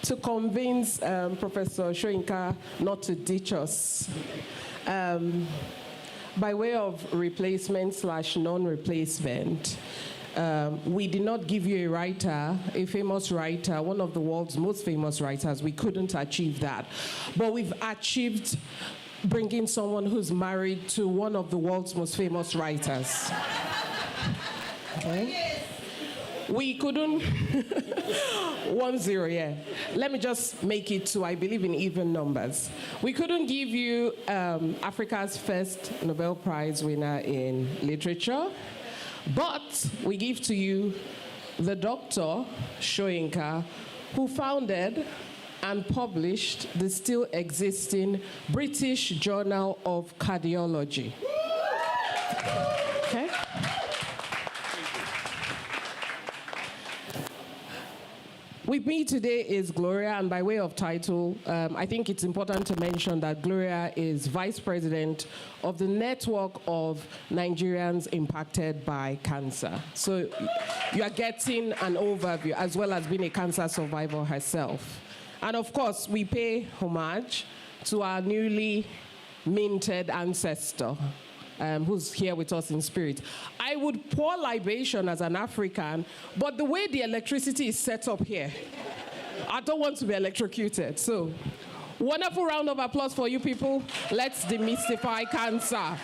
to convince Professor Soyinka not to ditch us. By way of replacement/non-replacement, we did not give you a writer, a famous writer, one of the world's most famous writers. We couldn't achieve that. But we've achieved bringing someone who's married to one of the world's most famous writers. Okay? We couldn't, 1-0, yeah. Let me just make it 2. I believe in even numbers. We couldn't give you Africa's first Nobel Prize winner in literature, but we give to you the Dr. Soyinka, who founded and published the still existing British Journal of Cardiology. Okay? With me today is Gloria, and by way of title, I think it's important to mention that Gloria is Vice President of the Network of Nigerians Impacted by Cancer. So you are getting an overview, as well as being a cancer survivor herself. And of course, we pay homage to our newly minted ancestor, who's here with us in spirit. I would pour libation as an African, but the way the electricity is set up here, I don't want to be electrocuted. So, wonderful round of applause for you people. Let's demystify cancer.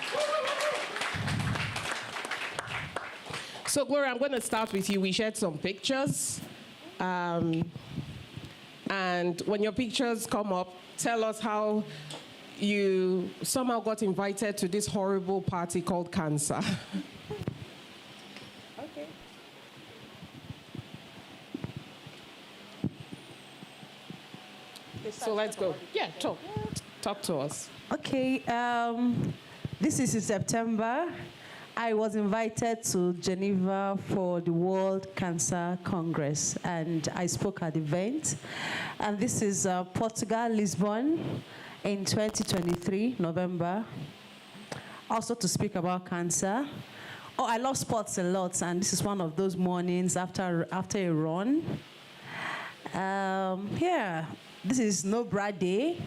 So, Gloria, I'm going to start with you. We shared some pictures. And when your pictures come up, tell us how you somehow got invited to this horrible party called cancer. Okay. So let's go. Yeah, talk to us. Okay, this is in September. I was invited to Geneva for the World Cancer Congress, and I spoke at the event. And this is Portugal, Lisbon, in 2023, November, also to speak about cancer. Oh, I love sports a lot, and this is one of those mornings after a run. Yeah, this is No Bra Day.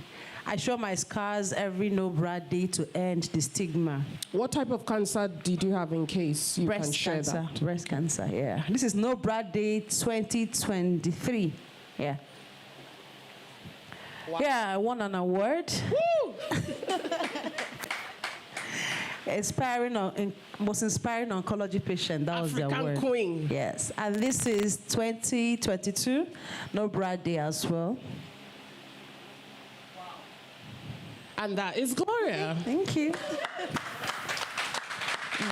I show my scars every No Bra Day to end the stigma. What type of cancer did you have, in case you Breast can share cancer. that? Breast cancer, yeah. This is No Bra Day 2023, yeah. Wow. Yeah, I won an award. Woo! Most inspiring oncology patient. That was the award. African Queen. Yes, and this is 2022, No Bra Day as well. Wow. And that is Gloria. Thank you.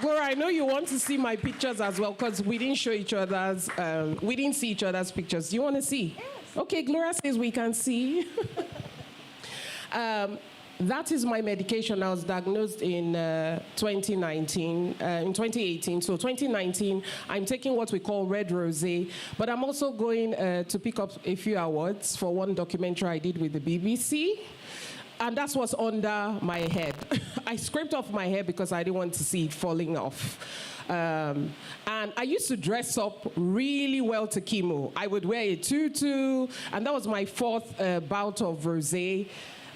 Gloria, I know you want to see my pictures as well, because we didn't show each other's. We didn't see each other's pictures. Do you want to see? Yes. Okay, Gloria says we can see. That is my medication. I was diagnosed in 2018. So 2019, I'm taking what we call red rosé, but I'm also going to pick up a few awards for one documentary I did with the BBC. And that's what's under my head. I scraped off my hair because I didn't want to see it falling off. And I used to dress up really well to chemo. I would wear a tutu, and that was my 4th bout of rosé.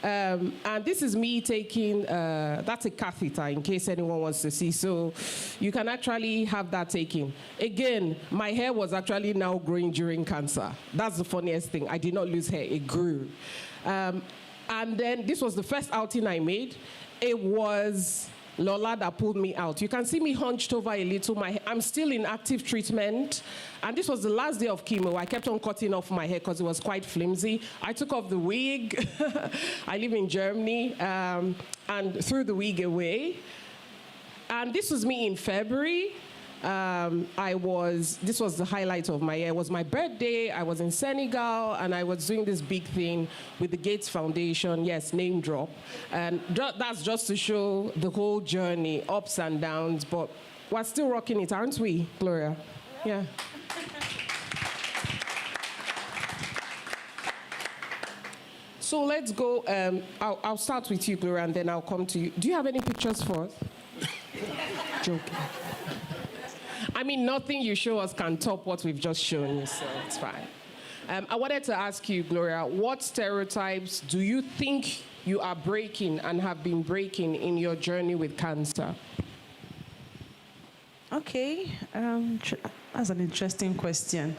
And this is me taking, that's a catheter in case anyone wants to see. So you can actually have that taken. Again, my hair was actually now growing during cancer. That's the funniest thing. I did not lose hair, it grew. And then this was the first outing I made. It was Lola that pulled me out. You can see me hunched over a little. I'm still in active treatment. And this was the last day of chemo. I kept on cutting off my hair because it was quite flimsy. I took off the wig. I live in Germany. And threw the wig away. And this was me in February. This was the highlight of my year. It was my birthday. I was in Senegal, and I was doing this big thing with the Gates Foundation. Yes, name drop. And that's just to show the whole journey, ups and downs, but we're still rocking it, aren't we, Gloria? Yeah. So let's go. I'll start with you, Gloria, and then I'll come to you. Do you have any pictures for us? Joking. I mean, nothing you show us can top what we've just shown you, so it's fine. I wanted to ask you, Gloria, what stereotypes do you think you are breaking and have been breaking in your journey with cancer? Okay, that's an interesting question.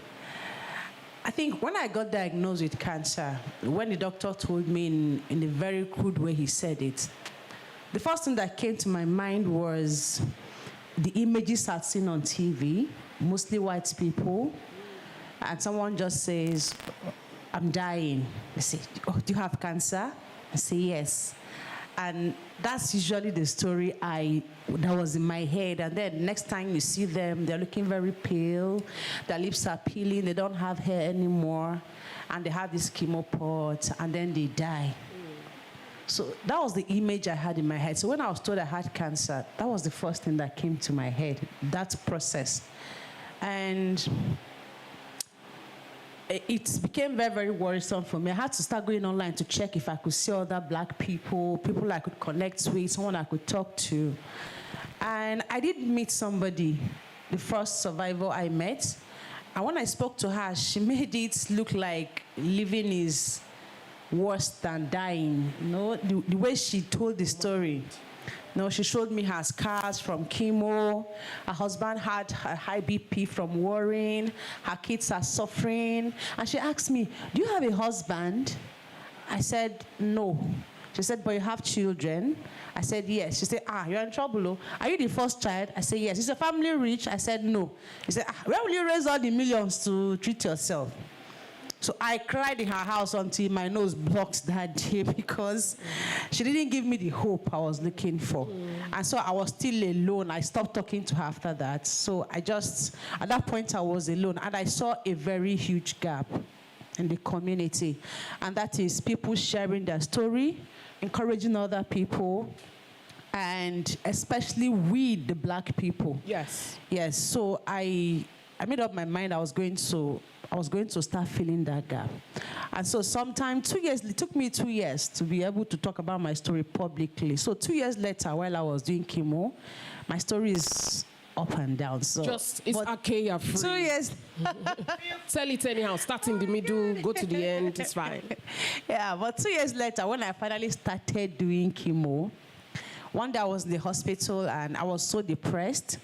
I think when I got diagnosed with cancer, when the doctor told me in a very crude way he said it, the first thing that came to my mind was the images I'd seen on TV, mostly white people, and someone just says, I'm dying. They say, oh, do you have cancer? I say, yes. And that's usually the story that was in my head. And then next time you see them, they're looking very pale, their lips are peeling, they don't have hair anymore, and they have this chemo pot, and then they die. So that was the image I had in my head. So when I was told I had cancer, that was the first thing that came to my head, that process. And it became very, very worrisome for me. I had to start going online to check if I could see other black people, people I could connect with, someone I could talk to. And I did meet somebody, the first survivor I met. And when I spoke to her, she made it look like living is worse than dying. You know, the way she told the story. No, she showed me her scars from chemo. Her husband had a high BP from worrying. Her kids are suffering. And she asked me, do you have a husband? I said, no. She said, but you have children? I said, yes. She said, you're in trouble. Oh. Are you the first child? I said, yes. Is your family rich? I said, no. She said, where will you raise all the millions to treat yourself? So I cried in her house until my nose blocked that day because she didn't give me the hope I was looking for. And so I was still alone. I stopped talking to her after that. So at that point I was alone. And I saw a very huge gap in the community. And that is people sharing their story, encouraging other people, and especially with the black people. Yes. Yes. So I made up my mind I was going to start filling that gap. And so it took me 2 years to be able to talk about my story publicly. So 2 years later, while I was doing chemo, my story is up and down. So it's okay, free. 2 years. Tell it anyhow. Start in the middle, go to the end, it's fine. Yeah, but 2 years later, when I finally started doing chemo, one day I was in the hospital and I was so depressed.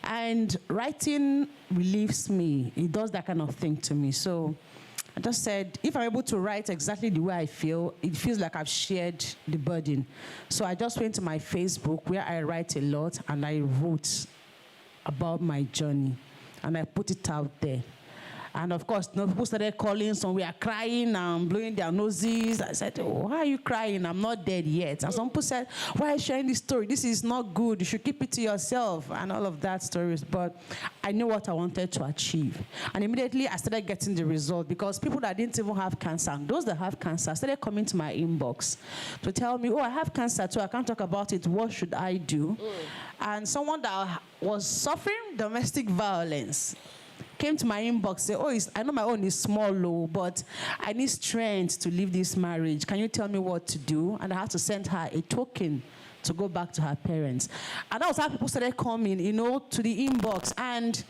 And writing relieves me. It does that kind of thing to me. So I just said, if I'm able to write exactly the way I feel, it feels like I've shared the burden. So I just went to my Facebook where I write a lot and I wrote about my journey. And I put it out there. And of course, people started calling, some we are crying and blowing their noses. I said, why are you crying? I'm not dead yet. And some people said, why are you sharing this story? This is not good. You should keep it to yourself and all of that stories. But I knew what I wanted to achieve. And immediately I started getting the result because people that didn't even have cancer, and those that have cancer, started coming to my inbox to tell me, I have cancer too. I can't talk about it. What should I do? And someone that was suffering domestic violence came to my inbox, said, I know my own is small, but I need strength to leave this marriage. Can you tell me what to do? And I had to send her a token to go back to her parents. And that was how people started coming, to the inbox. And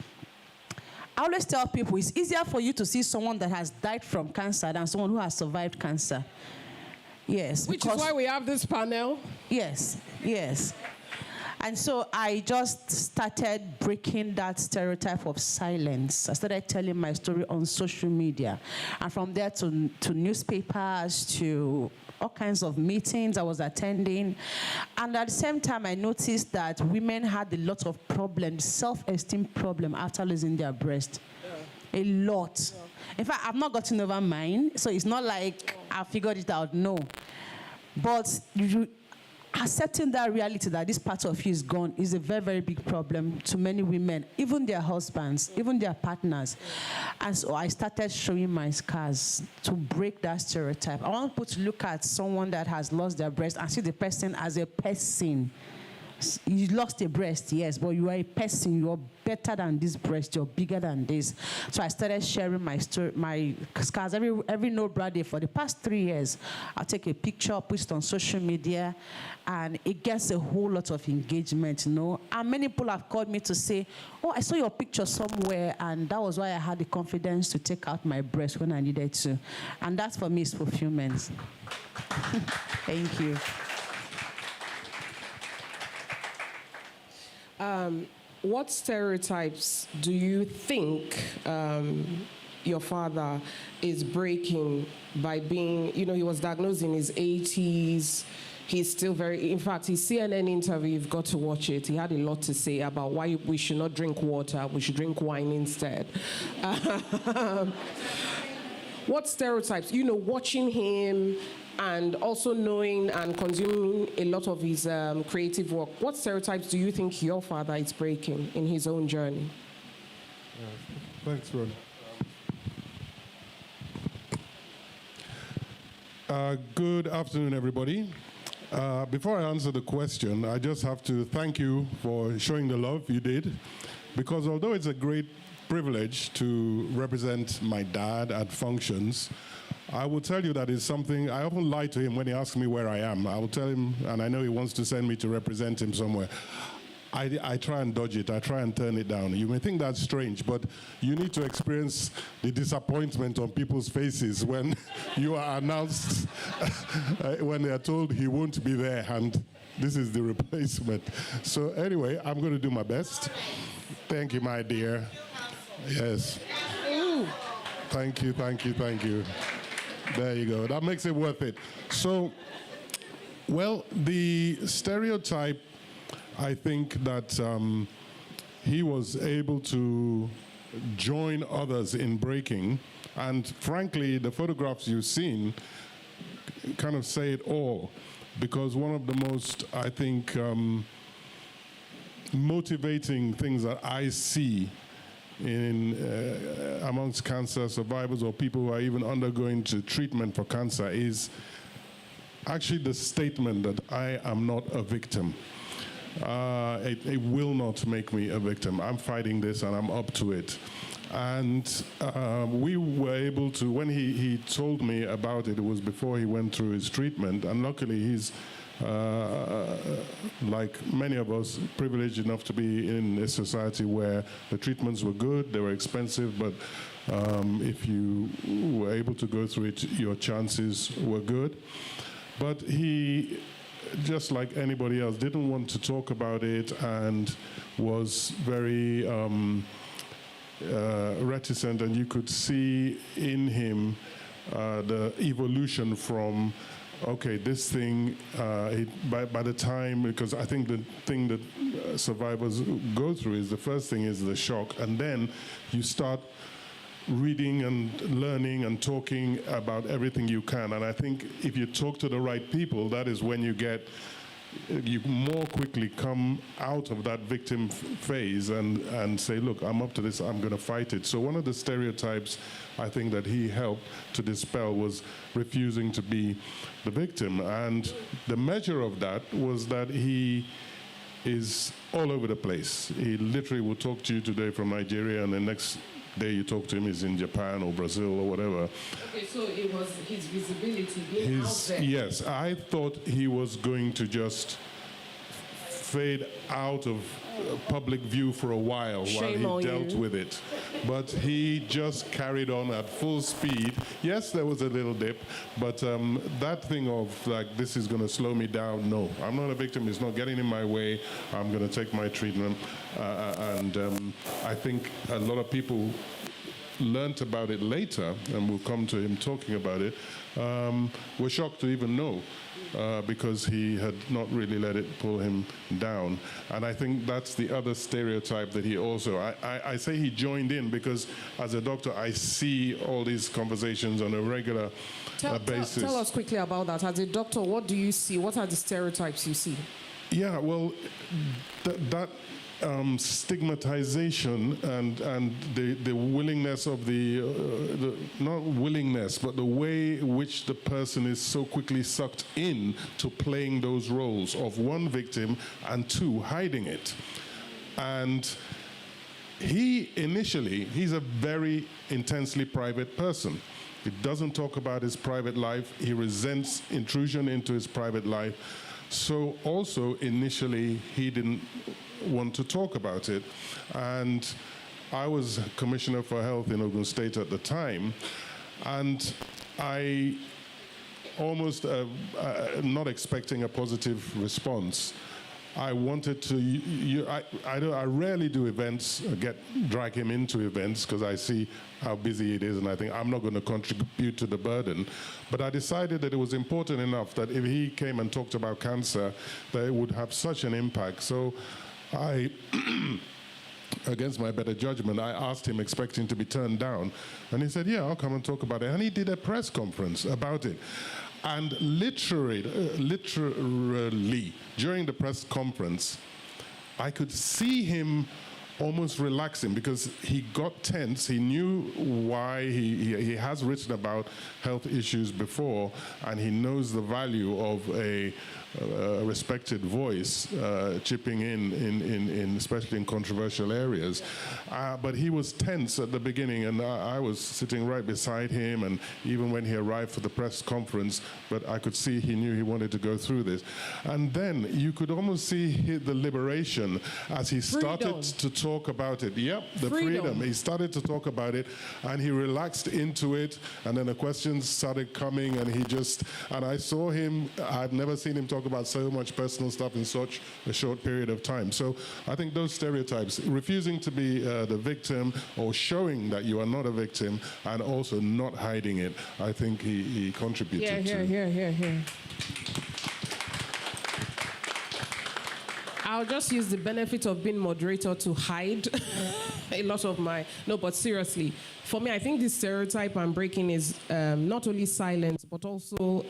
I always tell people, it's easier for you to see someone that has died from cancer than someone who has survived cancer. Yes. Which is why we have this panel. Yes, yes. And so I just started breaking that stereotype of silence. I started telling my story on social media. And from there to newspapers, to all kinds of meetings I was attending. And at the same time, I noticed that women had a lot of problems, self-esteem problem after losing their breast. Yeah. A lot. Yeah. In fact, I've not gotten over mine, so it's not like I figured it out, no. But accepting that reality that this part of you is gone is a very, very big problem to many women, even their husbands, even their partners. And so I started showing my scars to break that stereotype. I want people to look at someone that has lost their breast and see the person as a person, You lost a breast, yes, but you are a person. You're better than this breast. You're bigger than this. So I started sharing my story, my scars. Every No Bra Day for the past 3 years, I'll take a picture, post it on social media, and it gets a whole lot of engagement, you know. And many people have called me to say, oh, I saw your picture somewhere, and that was why I had the confidence to take out my breast when I needed to. And that for me is fulfillment. Thank you. What stereotypes do you think your father is breaking by being, you know, he was diagnosed in his 80s. He's still very, in fact, his CNN interview, you've got to watch it. He had a lot to say about why we should not drink water, we should drink wine instead. What stereotypes, you know, watching him and also knowing and consuming a lot of his creative work, what stereotypes do you think your father is breaking in his own journey? Thanks, Ron. Good afternoon, everybody. Before I answer the question, I just have to thank you for showing the love you did, because although it's a great privilege to represent my dad at functions, I will tell you that it's something, I often lie to him when he asks me where I am. I will tell him, and I know he wants to send me to represent him somewhere. I try and dodge it. I try and turn it down. You may think that's strange, but you need to experience the disappointment on people's faces when you are announced, when they are told he won't be there and this is the replacement. So anyway, I'm going to do my best. Thank you, my dear. Yes. Thank you, thank you, thank you. There you go. That makes it worth it. So, well, the stereotype, I think that he was able to join others in breaking, and frankly, the photographs you've seen kind of say it all, because one of the most, I think, motivating things that I see in amongst cancer survivors or people who are even undergoing treatment for cancer is actually the statement that I am not a victim. It will not make me a victim. I'm fighting this and I'm up to it. And we were able to, when he told me about it, it was before he went through his treatment, and luckily he's, like many of us, privileged enough to be in a society where the treatments were good, they were expensive, but if you were able to go through it, your chances were good. But he, just like anybody else, didn't want to talk about it and was very reticent, and you could see in him the evolution from, okay, this thing, by the time, because I think the thing that survivors go through is the first thing is the shock, and then you start reading and learning and talking about everything you can. And I think if you talk to the right people, that is when you more quickly come out of that victim phase and say, look, I'm up to this, I'm going to fight it. So one of the stereotypes I think that he helped to dispel was refusing to be the victim. And the measure of that was that he is all over the place. He literally will talk to you today from Nigeria, and the next day you talk to him is in Japan or Brazil or whatever. Okay, so it was his visibility being out there. Yes, I thought he was going to just fade out of public view for a while while he dealt with it. But he just carried on at full speed. Yes, there was a little dip, but that thing of like, this is going to slow me down, no. I'm not a victim, it's not getting in my way, I'm going to take my treatment. And I think a lot of people learnt about it later, and we'll come to him talking about it, were shocked to even know. Because he had not really let it pull him down. And I think that's the other stereotype that he also, I say he joined in because as a doctor, I see all these conversations on a regular basis. Tell us quickly about that. As a doctor, what do you see? What are the stereotypes you see? Yeah, well, that stigmatization and the willingness of the not willingness, but the way in which the person is so quickly sucked in to playing those roles of one, victim, and two, hiding it. And he's a very intensely private person. He doesn't talk about his private life. He resents intrusion into his private life. So also initially he didn't want to talk about it. And I was Commissioner for Health in Ogun State at the time, and I almost not expecting a positive response. I wanted to, I rarely do events, drag him into events because I see how busy it is and I think I'm not going to contribute to the burden. But I decided that it was important enough that if he came and talked about cancer, that it would have such an impact. So I, against my better judgment, I asked him expecting to be turned down. And he said, yeah, I'll come and talk about it. And he did a press conference about it. And literally, during the press conference, I could see him almost relaxing because he got tense. He knew why. He has written about health issues before, and he knows the value of a respected voice chipping in especially in controversial areas. But he was tense at the beginning, and I was sitting right beside him, and even when he arrived for the press conference, but I could see he knew he wanted to go through this. And then you could almost see the liberation as he started to talk about it. Yep, the freedom. He started to talk about it, and he relaxed into it, and then the questions started coming, and I saw him, I've never seen him talk about so much personal stuff in such a short period of time. So I think those stereotypes, refusing to be the victim or showing that you are not a victim and also not hiding it, I think he contributed to. Here. I'll just use the benefit of being moderator to hide a lot of my... No, but seriously, for me, I think this stereotype I'm breaking is not only silence, but also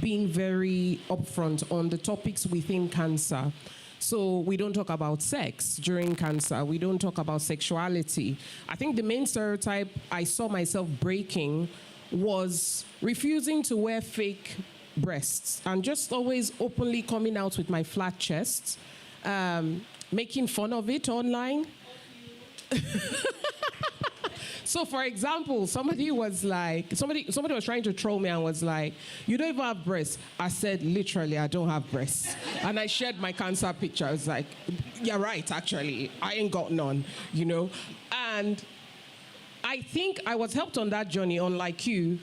being very upfront on the topics within cancer. So we don't talk about sex during cancer. We don't talk about sexuality. I think the main stereotype I saw myself breaking was refusing to wear fake breasts and just always openly coming out with my flat chest, making fun of it online. So, for example, somebody was trying to troll me and was like, you don't even have breasts. I said, literally, I don't have breasts. And I shared my cancer picture. I was like, you're right, actually. I ain't got none, you know? And I think I was helped on that journey, unlike you,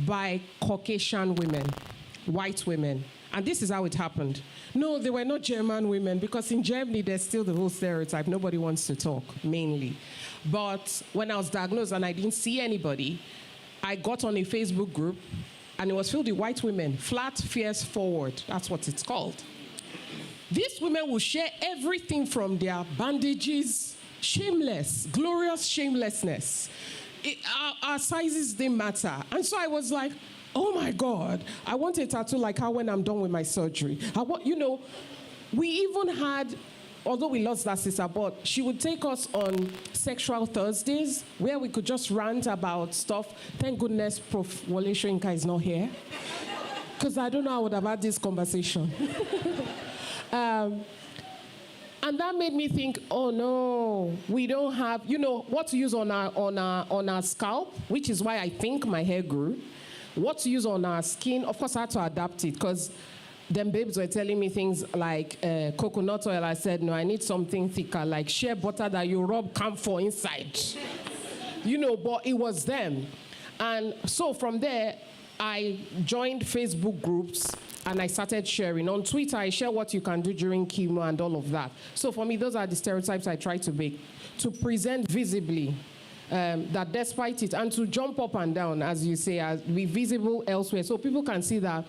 by Caucasian women, white women. And this is how it happened. No, they were not German women, because in Germany, there's still the whole stereotype. Nobody wants to talk, mainly. But when I was diagnosed and I didn't see anybody, I got on a Facebook group, and it was filled with white women, flat, fierce, forward. That's what it's called. These women will share everything from their bandages, shameless, glorious shamelessness. Our sizes didn't matter. And so I was like, oh my God, I want a tattoo like her when I'm done with my surgery. We even had, although we lost that sister, but she would take us on Sexual Thursdays where we could just rant about stuff. Thank goodness Prof. Wole Soyinka is not here, because I don't know how I would have had this conversation. And that made me think, oh no, we don't have, what to use on our scalp, which is why I think my hair grew. What to use on our skin. Of course, I had to adapt it, because them babes were telling me things like coconut oil. I said, no, I need something thicker, like shea butter that you rub camphor inside. But it was them. And so from there, I joined Facebook groups, and I started sharing. On Twitter, I share what you can do during chemo and all of that. So for me, those are the stereotypes I try to make, to present visibly that despite it, and to jump up and down, as you say, be visible elsewhere, so people can see that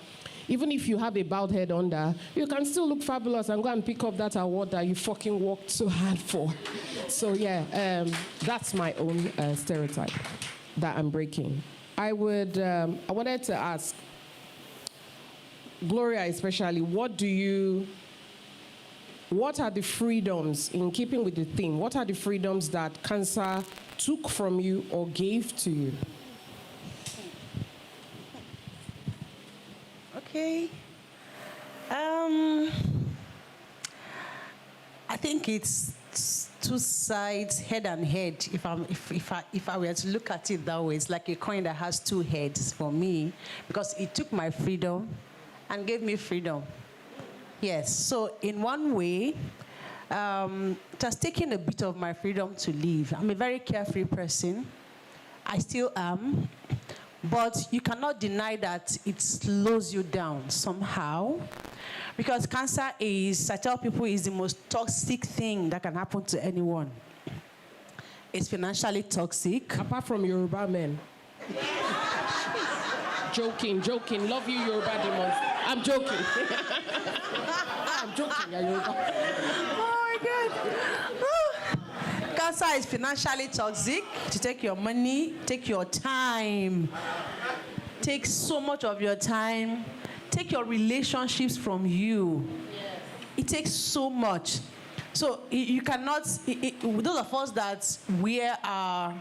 even if you have a bowed head under, you can still look fabulous and go and pick up that award that you fucking worked so hard for. So yeah, that's my own stereotype that I'm breaking. I wanted to ask, Gloria especially, what do you what are the freedoms, in keeping with the theme, what are the freedoms that cancer took from you or gave to you? Okay. I think it's two sides, head and head. If I were to look at it that way, it's like a coin that has two heads for me, because it took my freedom and gave me freedom. Yes. So in one way, it has taken a bit of my freedom to live. I'm a very carefree person. I still am. But you cannot deny that it slows you down somehow. Because cancer is, I tell people, is the most toxic thing that can happen to anyone. It's financially toxic. Apart from Yoruba men. Joking. Love you, Yoruba demons. I'm joking. I'm joking, Yoruba. Oh my God. Cancer is financially toxic. To take your money, take your time. Take so much of your time. Take your relationships from you. Yes. It takes so much. So you cannot, those of us that wear our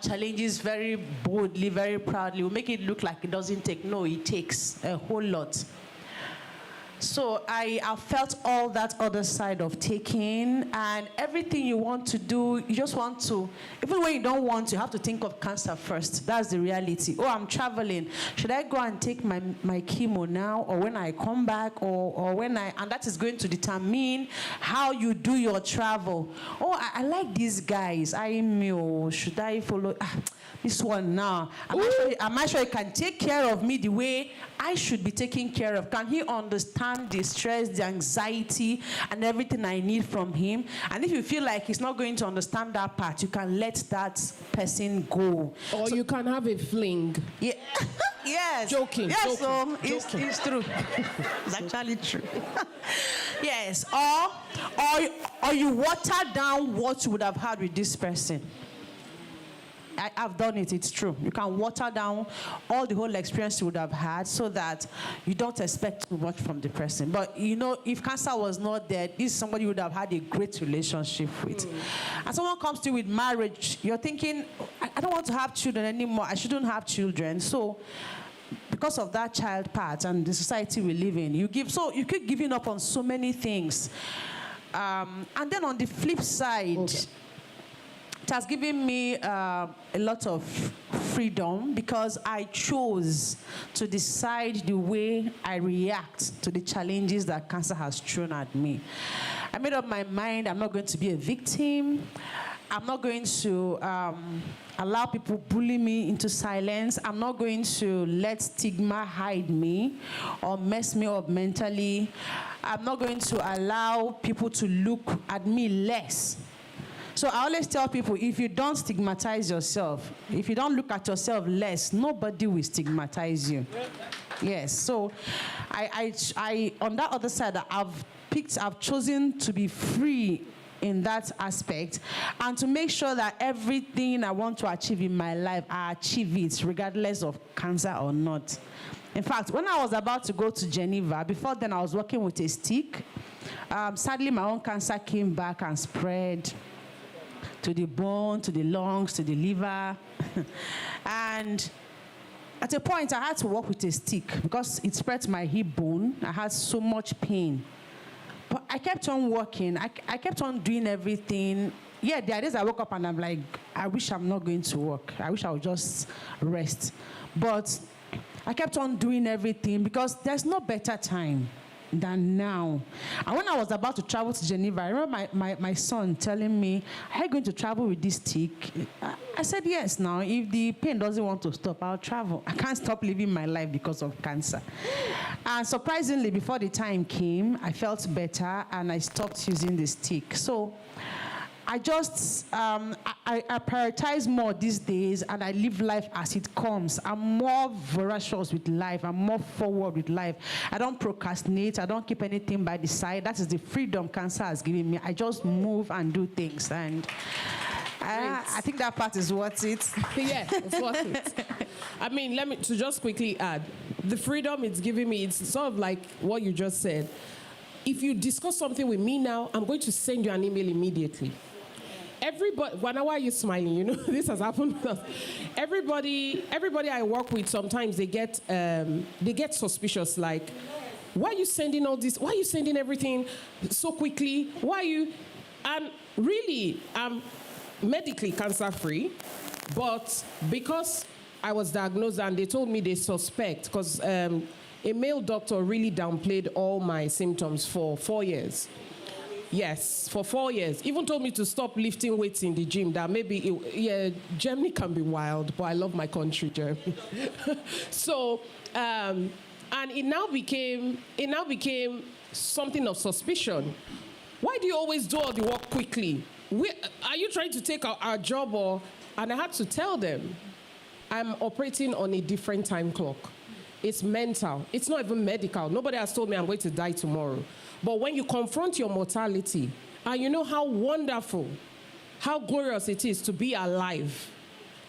challenges very boldly, very proudly, we make it look like it doesn't take. No, it takes a whole lot. So I felt all that other side of taking, and everything you want to do, you just want to, even when you don't want to, you have to think of cancer first. That's the reality. Oh, I'm traveling. Should I go and take my chemo now, or when I come back, or when and that is going to determine how you do your travel. Oh, I like these guys. Should I follow this one now? Am I sure he can take care of me the way I should be taken care of? Can he understand the stress, the anxiety, and everything I need from him? And if you feel like he's not going to understand that part, you can let that person go. Or you can have a fling. Yeah. Yes. Joking. Yes, joking. So it's true. It's actually true. Yes. Or you water down what you would have had with this person. I've done it, it's true. You can water down all the whole experience you would have had so that you don't expect too much from the person. But if cancer was not there, this is somebody you would have had a great relationship with. And someone comes to you with marriage, you're thinking, I don't want to have children anymore, I shouldn't have children. So because of that child part and the society we live in, you keep giving up on so many things. And then on the flip side, it has given me a lot of freedom, because I chose to decide the way I react to the challenges that cancer has thrown at me. I made up my mind I'm not going to be a victim. I'm not going to allow people bully me into silence. I'm not going to let stigma hide me or mess me up mentally. I'm not going to allow people to look at me less. So I always tell people, if you don't stigmatize yourself, if you don't look at yourself less, nobody will stigmatize you. Yes. So I on that other side, I've chosen to be free in that aspect, and to make sure that everything I want to achieve in my life, I achieve it regardless of cancer or not. In fact, when I was about to go to Geneva, before then I was working with a stick. Sadly, my own cancer came back and spread to the bone, to the lungs, to the liver. And at a point, I had to walk with a stick because it spread to my hip bone. I had so much pain. But I kept on working. I kept on doing everything. Yeah, there are days I woke up and I'm like, I wish I'm not going to work. I wish I would just rest. But I kept on doing everything because there's no better time than now. And when I was about to travel to Geneva, I remember my son telling me, are you going to travel with this stick? I said, yes. Now, if the pain doesn't want to stop, I'll travel. I can't stop living my life because of cancer. And surprisingly, before the time came, I felt better and I stopped using the stick. So I just, I prioritize more these days, and I live life as it comes. I'm more voracious with life. I'm more forward with life. I don't procrastinate. I don't keep anything by the side. That is the freedom cancer has given me. I just move and do things, and I think that part is worth it. Yeah, it's worth it. I mean, to just quickly add, the freedom it's giving me, it's sort of like what you just said. if you discuss something with me now, I'm going to send you an email immediately. Everybody, why are you smiling? You know, this has happened with us. Everybody I work with, sometimes they get suspicious, like, why are you sending all this? Why are you sending everything so quickly? Why are you? And really, I'm medically cancer-free, but because I was diagnosed and they told me they suspect, because a male doctor really downplayed all my symptoms for 4 years. Yes, for 4 years. Even told me to stop lifting weights in the gym, that maybe, Germany can be wild, but I love my country, Germany. So, and it now became something of suspicion. Why do you always do all the work quickly? Are you trying to take our job? And I had to tell them, I'm operating on a different time clock. It's mental. It's not even medical. Nobody has told me I'm going to die tomorrow. But when you confront your mortality, and you know how wonderful, how glorious it is to be alive,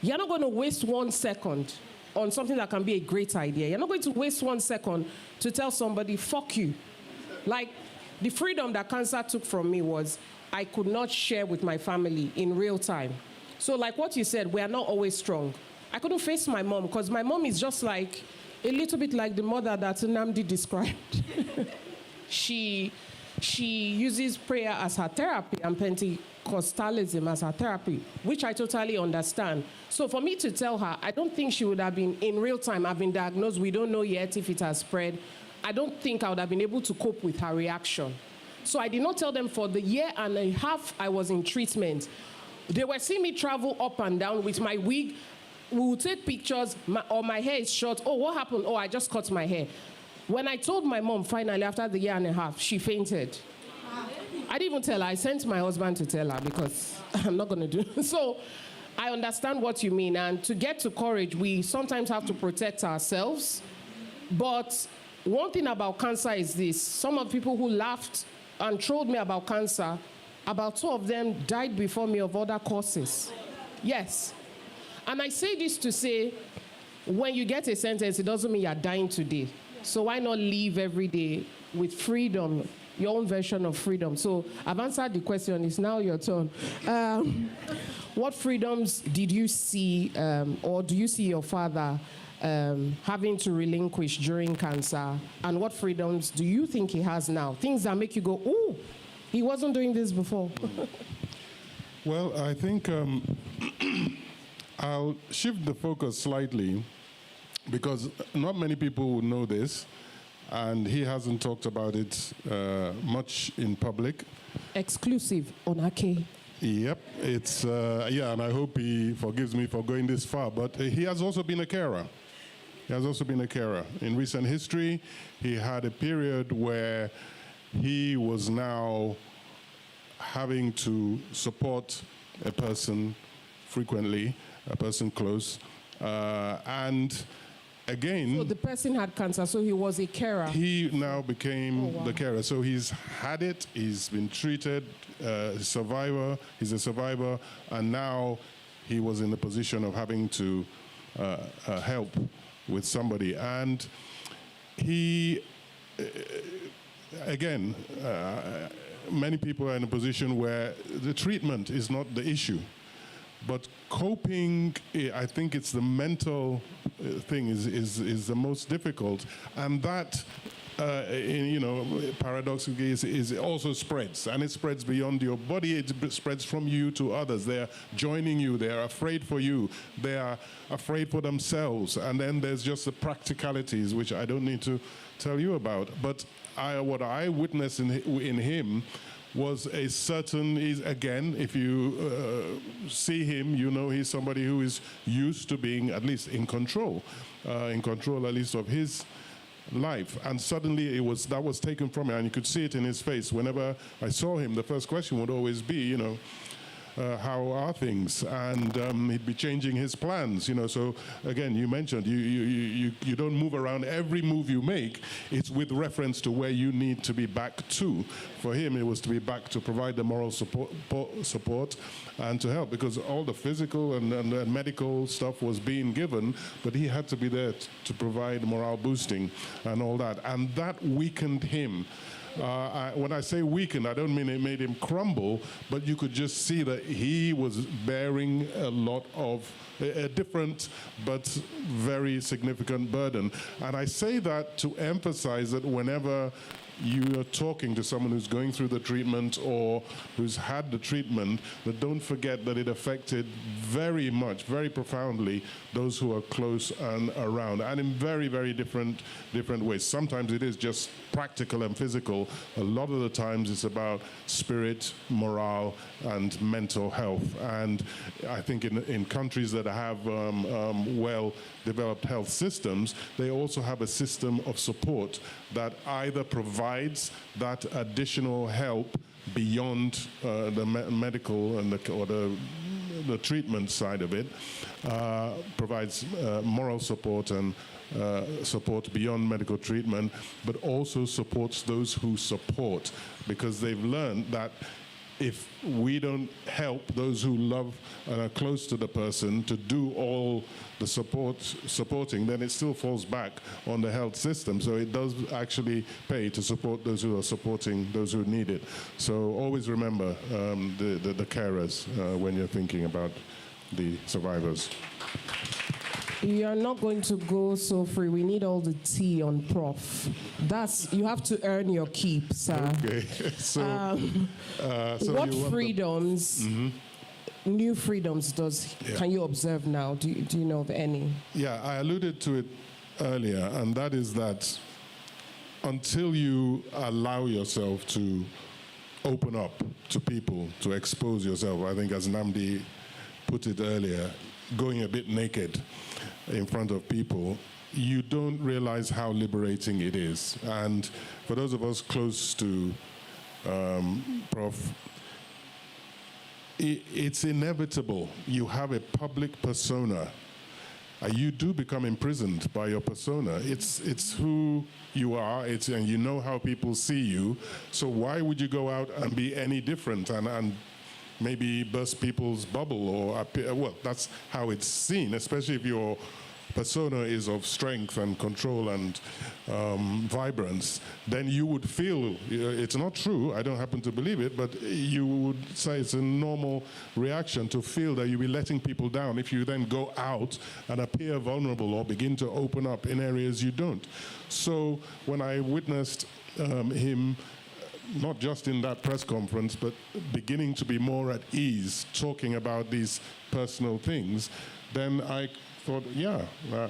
you're not going to waste 1 second on something that can be a great idea. You're not going to waste 1 second to tell somebody, fuck you. Like, the freedom that cancer took from me was I could not share with my family in real time. So like what you said, we are not always strong. I couldn't face my mom because my mom is just like, a little bit like the mother that Nnamdi described. She uses prayer as her therapy and Pentecostalism as her therapy, which I totally understand. So for me to tell her, I don't think she would have been, in real time, I've been diagnosed, we don't know yet if it has spread. I don't think I would have been able to cope with her reaction. So I did not tell them for the 1.5 years I was in treatment. They were seeing me travel up and down with my wig. We would take pictures, my hair is short. Oh, what happened? Oh, I just cut my hair. When I told my mom, finally, after the 1.5 years, she fainted. I didn't even tell her. I sent my husband to tell her because I'm not going to do it. So I understand what you mean. And to get to courage, we sometimes have to protect ourselves. But one thing about cancer is this. Some of the people who laughed and trolled me about cancer, about 2 of them died before me of other causes. Yes. And I say this to say, when you get a sentence, it doesn't mean you're dying today. So why not live every day with freedom, your own version of freedom? So I've answered the question. It's now your turn. What freedoms did you see, or do you see your father having to relinquish during cancer? And what freedoms do you think he has now? Things that make you go, oh, he wasn't doing this before. Well, I think I'll shift the focus slightly because not many people would know this, and he hasn't talked about it much in public. Exclusive on Ake. Yep, it's, and I hope he forgives me for going this far, but he has also been a carer. He has also been a carer. In recent history, he had a period where he was now having to support a person frequently, a person close, and again... So the person had cancer, so he was a carer. He now became the carer. So he's had it, he's been treated, he's a survivor, and now he was in the position of having to help with somebody. And he, again, many people are in a position where the treatment is not the issue. But coping, I think it's the mental thing is the most difficult, and that, paradoxically, is also spreads, and it spreads beyond your body. It spreads from you to others. They're joining you. They are afraid for you. They are afraid for themselves. And then there's just the practicalities, which I don't need to tell you about. But what I witnessed in him was a certain, again, if you see him, you know he's somebody who is used to being at least in control at least of his life. And suddenly that was taken from him, and you could see it in his face. Whenever I saw him, the first question would always be, how are things? And he'd be changing his plans, So again, you mentioned you don't move around. Every move you make, it's with reference to where you need to be back to. For him, it was to be back to provide the moral support and to help, because all the physical and medical stuff was being given, but he had to be there to provide morale boosting and all that. And that weakened him. When I say weakened, I don't mean it made him crumble, but you could just see that he was bearing a lot of a different but very significant burden. And I say that to emphasize that whenever you are talking to someone who's going through the treatment or who's had the treatment, that don't forget that it affected very much, very profoundly, those who are close and around, and in very, very different ways. Sometimes it is just practical and physical. A lot of the times it's about spirit, morale, and mental health. And I think in countries that have well-developed health systems, they also have a system of support that either provides that additional help beyond the medical and the treatment side of it, provides moral support and support beyond medical treatment, but also supports those who support, because they've learned that if we don't help those who love and are close to the person to do all the supporting, then it still falls back on the health system. So it does actually pay to support those who are supporting those who need it. So always remember the carers when you're thinking about the survivors. You're not going to go so free. We need all the tea on Prof. You have to earn your keep, sir. Okay. So what freedoms, new freedoms can you observe now? Do you know of any? Yeah, I alluded to it earlier, and that is that until you allow yourself to open up to people, to expose yourself, I think as Namdi put it earlier, going a bit naked in front of people, you don't realize how liberating it is. And for those of us close to Prof, it's inevitable. You have a public persona. You do become imprisoned by your persona. It's who you are, and you know how people see you. So why would you go out and be any different and maybe burst people's bubble or appear? Well, that's how it's seen, especially if your persona is of strength and control and vibrance. Then you would feel, it's not true, I don't happen to believe it, but you would say it's a normal reaction to feel that you'll be letting people down if you then go out and appear vulnerable or begin to open up in areas you don't. So when I witnessed him, not just in that press conference, but beginning to be more at ease talking about these personal things, then I thought, yeah,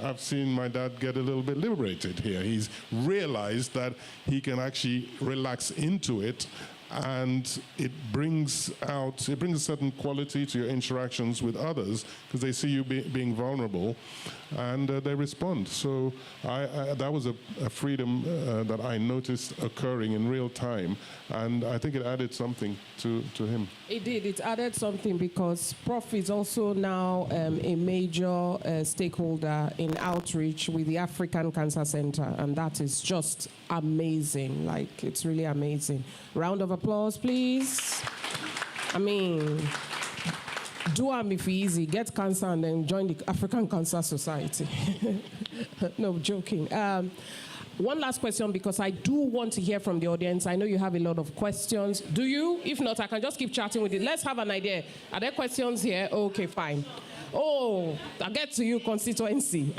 I've seen my dad get a little bit liberated here. He's realized that he can actually relax into it, and it brings a certain quality to your interactions with others because they see you being vulnerable, and they respond. So that was a freedom that I noticed occurring in real time, and I think it added something to him. It did. It added something because Prof is also now a major stakeholder in outreach with the African Cancer Center, and that is just amazing. Like, it's really amazing. Round of applause, please. I mean, do if easy, get cancer and then join the African Cancer Society. No, joking. One last question, because I do want to hear from the audience. I know you have a lot of questions. Do you? If not, I can just keep chatting with you. Let's have an idea. Are there questions here? Okay, fine. Oh, I'll get to you, constituency.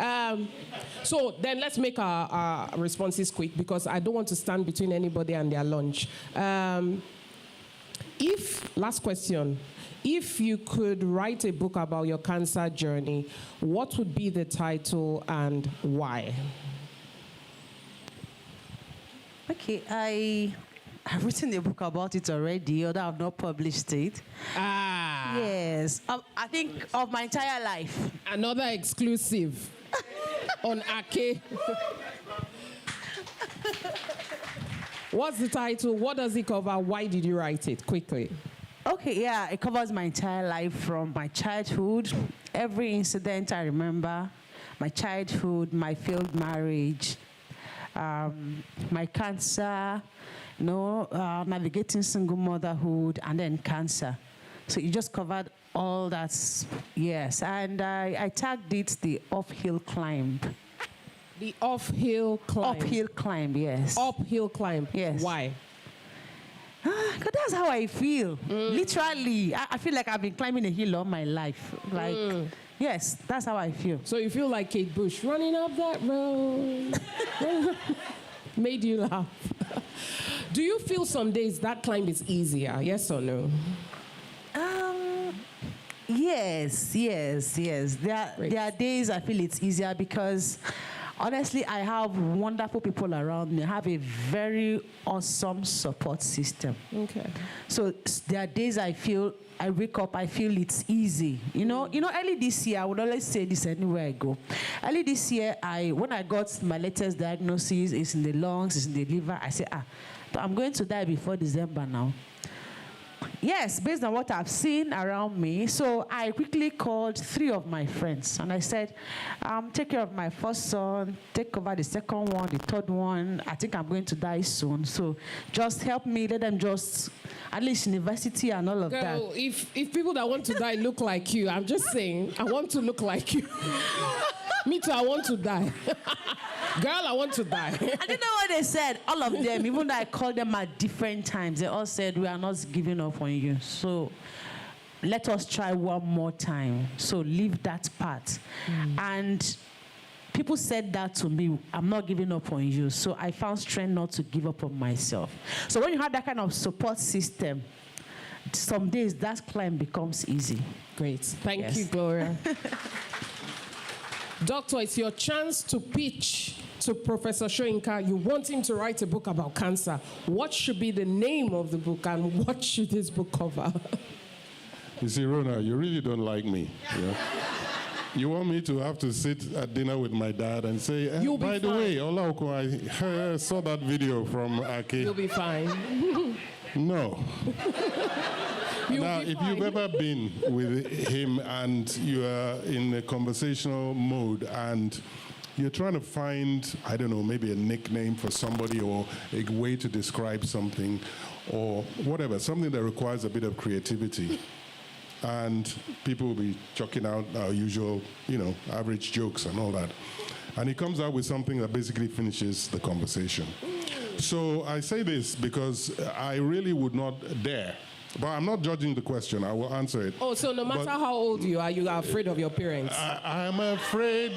So then let's make our responses quick, because I don't want to stand between anybody and their lunch. Last question, if you could write a book about your cancer journey, what would be the title and why? Okay, I've written a book about it already, although I've not published it. Yes, I think of my entire life. Another exclusive on Ake. What's the title? What does it cover? Why did you write it? Quickly. Okay, yeah, it covers my entire life from my childhood, every incident I remember, my childhood, my failed marriage, my cancer, navigating single motherhood, and then cancer. So you just covered all that, yes. And I tagged it the uphill climb. The uphill climb. Uphill climb, yes. Uphill climb. Yes. Why? Because that's how I feel. Literally, I feel like I've been climbing a hill all my life. Like, yes, that's how I feel. So you feel like Kate Bush running up that road made you laugh. Do you feel some days that climb is easier? Yes or no? Yes. There are days I feel it's easier because honestly, I have wonderful people around me. I have a very awesome support system. Okay. So there are days I wake up, I feel it's easy. You know, early this year, I would always say this anywhere I go. Early this year, when I got my latest diagnosis, it's in the lungs, it's in the liver, I say, but I'm going to die before December now. Yes, based on what I've seen around me. So I quickly called 3 of my friends and I said, take care of my first son, take over the second one, the third one. I think I'm going to die soon. So just help me, let them just, at least university and all of that. Girl, if people that want to die look like you, I'm just saying, I want to look like you. Me too, I want to die. Girl, I want to die. I don't know what they said. All of them, even though I called them at different times, they all said, we are not giving up on you. So let us try one more time. So leave that part. And people said that to me, I'm not giving up on you. So I found strength not to give up on myself. So when you have that kind of support system, some days that climb becomes easy. Great. Thank you, Gloria. Doctor, it's your chance to pitch to Professor Soyinka. You want him to write a book about cancer. What should be the name of the book and what should this book cover? You see, Ruona, you really don't like me. Yeah? You want me to have to sit at dinner with my dad and say, by the way, Okwu, I saw that video from Ake. You'll be fine. No. Now, if you've ever been with him and you are in a conversational mode and you're trying to find, I don't know, maybe a nickname for somebody or a way to describe something or whatever, something that requires a bit of creativity, and people will be chucking out our usual, average jokes and all that. And he comes out with something that basically finishes the conversation. So I say this because I really would not dare. But I'm not judging the question. I will answer it. Oh, so no matter how old you are afraid of your parents? I'm afraid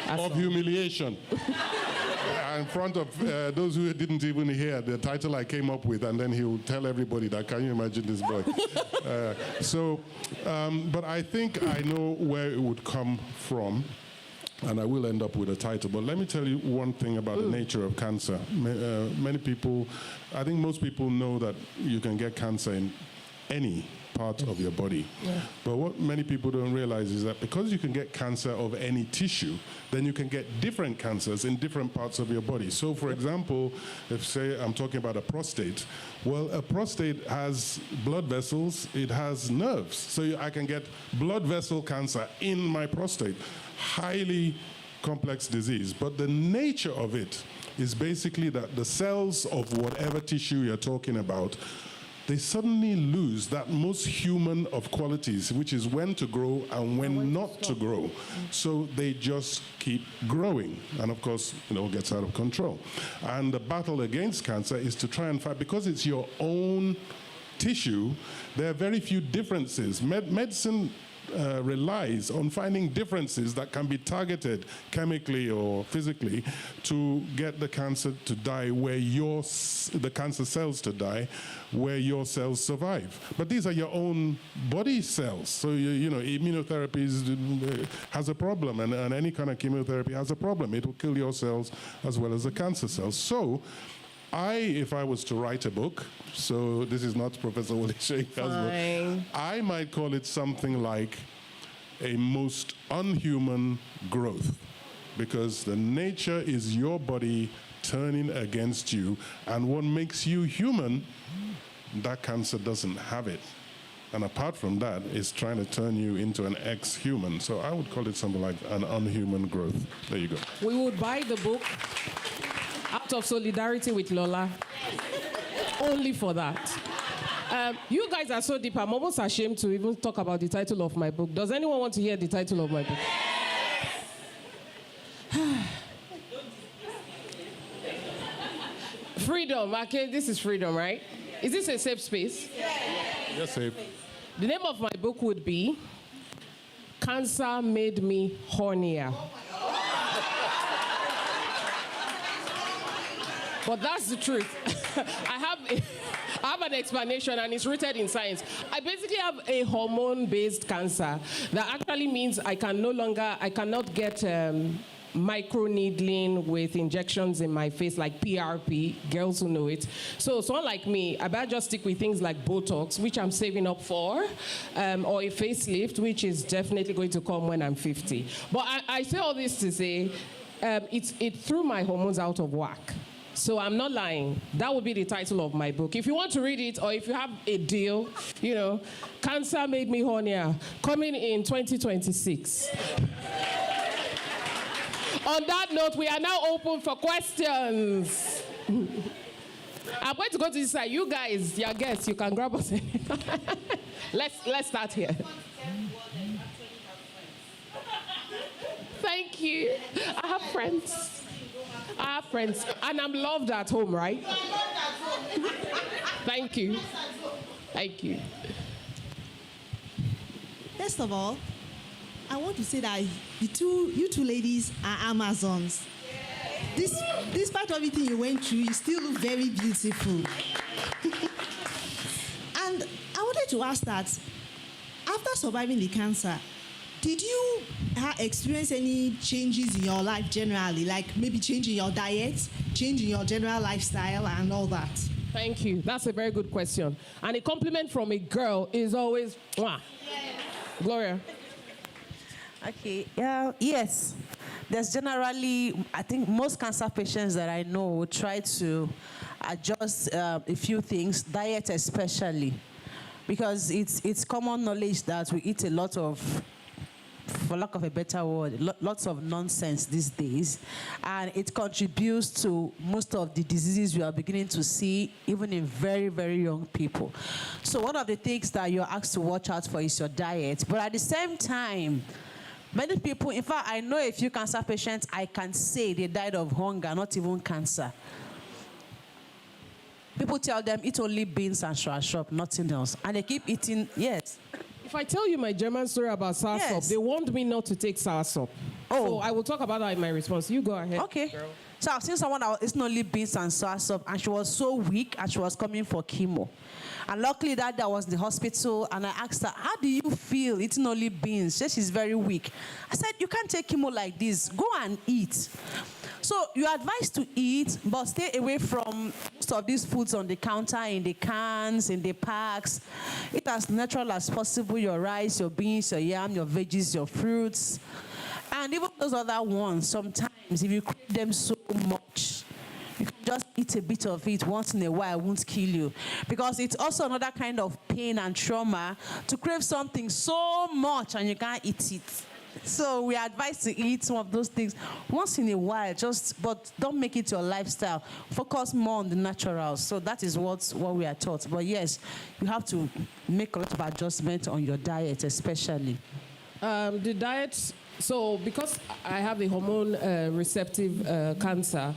of humiliation. In front of those who didn't even hear the title I came up with, and then he will tell everybody that, can you imagine this boy? But I think I know where it would come from. And I will end up with a title. But let me tell you one thing about the nature of cancer. Many people, I think most people know that you can get cancer in any part of your body. Yeah. But what many people don't realize is that because you can get cancer of any tissue, then you can get different cancers in different parts of your body. So for example, if say I'm talking about a prostate, well, a prostate has blood vessels, it has nerves. So I can get blood vessel cancer in my prostate. Highly complex disease. But the nature of it is basically that the cells of whatever tissue you're talking about, they suddenly lose that most human of qualities, which is when to grow and when not to grow. So they just keep growing. And of course, it gets out of control. And the battle against cancer is to try and fight, because it's your own tissue, there are very few differences. Medicine relies on finding differences that can be targeted chemically or physically to get the cancer to die where the cancer cells to die where your cells survive. But these are your own body cells. So, immunotherapy has a problem, and any kind of chemotherapy has a problem. It will kill your cells as well as the cancer cells. So, if I was to write a book, so this is not Professor Wole Soyinka's book, I might call it something like A Most Unhuman Growth, because the nature is your body turning against you, and what makes you human, that cancer doesn't have it. And apart from that, it's trying to turn you into an ex-human. So I would call it something like an unhuman growth. There you go. We would buy the book out of solidarity with Lola, only for that. You guys are so deep, I'm almost ashamed to even talk about the title of my book. Does anyone want to hear the title of my book? Freedom, okay, this is freedom, right? Is this a safe space? Yes, safe. The name of my book would be Cancer Made Me Hornier. But that's the truth. I have an explanation, and it's rooted in science. I basically have a hormone-based cancer that actually means I cannot get micro-needling with injections in my face like PRP, girls who know it. So someone like me, I better just stick with things like Botox, which I'm saving up for, or a facelift, which is definitely going to come when I'm 50. But I say all this to say, it threw my hormones out of whack. So I'm not lying. That would be the title of my book. If you want to read it, or if you have a deal, Cancer Made Me Hornier, coming in 2026. On that note, we are now open for questions. I'm going to go to this side. You guys, your guests, you can grab us. Let's start here. Thank you. I have friends. And I'm loved at home, right? Thank you. Thank you. First of all, I want to say that you two ladies are Amazons. Despite everything you went through, you still look very beautiful. And I wanted to ask that, after surviving the cancer, did you experience any changes in your life generally, like maybe changing your diet, changing your general lifestyle and all that? Thank you. That's a very good question. And a compliment from a girl is always, mwah. Gloria. Okay, yes. There's generally, I think most cancer patients that I know will try to adjust a few things, diet especially, because it's common knowledge that we eat a lot of, for lack of a better word, lots of nonsense these days, and it contributes to most of the diseases we are beginning to see even in very, very young people. So one of the things that you're asked to watch out for is your diet, but at the same time, many people, in fact, I know a few cancer patients, I can say they died of hunger, not even cancer. People tell them, eat only beans and shop, nothing else. And they keep eating, yes. If I tell you my German story about soursop, Yes. they warned me not to take soursop. Oh. So I will talk about that in my response. You go ahead. Okay. Girl. So I've seen someone that was eating only beans and soursop, and she was so weak, and she was coming for chemo. And luckily that day I was in the hospital, and I asked her, how do you feel eating only beans? She said she's very weak. I said, you can't take chemo like this. Go and eat. So you're advised to eat, but stay away from most of these foods on the counter, in the cans, in the packs. Eat as natural as possible, your rice, your beans, your yam, your veggies, your fruits. And even those other ones, sometimes if you crave them so much, you can just eat a bit of it once in a while, it won't kill you. Because it's also another kind of pain and trauma to crave something so much and you can't eat it. So we are advised to eat some of those things once in a while, but don't make it your lifestyle. Focus more on the naturals. So that is what we are taught. But yes, you have to make a lot of adjustment on your diet, especially. The diet, so because I have a hormone receptive cancer,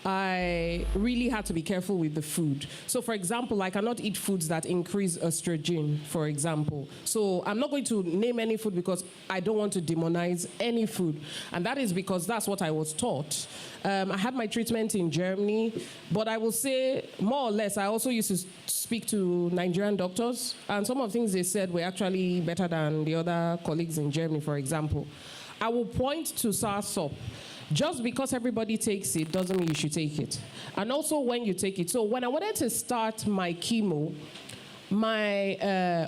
I really had to be careful with the food. So for example, I cannot eat foods that increase estrogen, for example. So I'm not going to name any food because I don't want to demonize any food. And that is because that's what I was taught. I had my treatment in Germany, but I will say more or less, I also used to speak to Nigerian doctors, and some of the things they said were actually better than the other colleagues in Germany, for example. I will point to soursop. Just because everybody takes it doesn't mean you should take it. And also when you take it. So when I wanted to start my chemo, my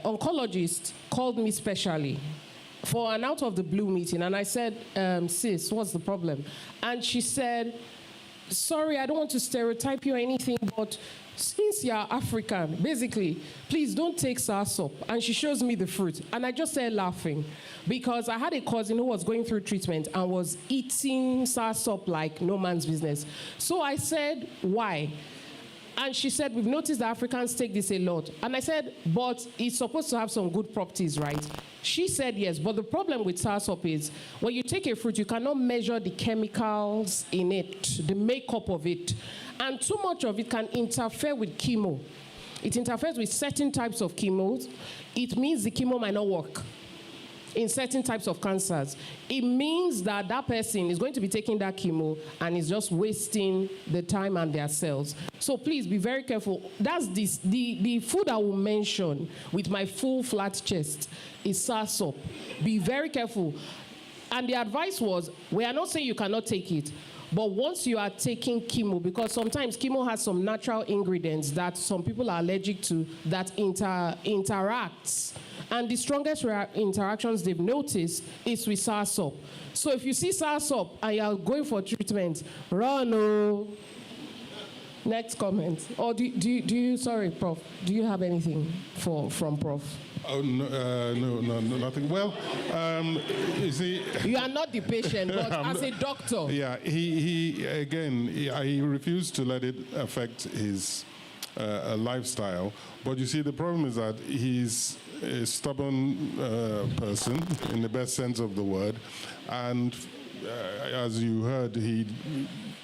oncologist called me specially for an out of the blue meeting. And I said, sis, what's the problem? And she said, sorry, I don't want to stereotype you or anything, but since you're African, basically, please don't take soursop. And she shows me the fruit. And I just started laughing because I had a cousin who was going through treatment and was eating soursop like no man's business. So I said, why? And she said, we've noticed that Africans take this a lot. And I said, but it's supposed to have some good properties, right? She said yes, but the problem with soursop is when you take a fruit, you cannot measure the chemicals in it, the makeup of it. And too much of it can interfere with chemo. it interferes with certain types of chemos, it means the chemo might not work in certain types of cancers. It means that that person is going to be taking that chemo and is just wasting the time and their cells. So please be very careful. That's the food I will mention with my full flat chest is soursop. Be very careful. And the advice was, we are not saying you cannot take it, but once you are taking chemo, because sometimes chemo has some natural ingredients that some people are allergic to that interacts. And the strongest interactions they've noticed is with soursop. So if you see soursop and you are going for treatment, run. Oh. Next comment. Or do you, sorry, Prof, do you have anything from Prof? Oh, no, nothing. Well, you see... You are not the patient, but as a doctor. Yeah, he refused to let it affect his lifestyle. But you see, the problem is that he's a stubborn person, in the best sense of the word. And as you heard, he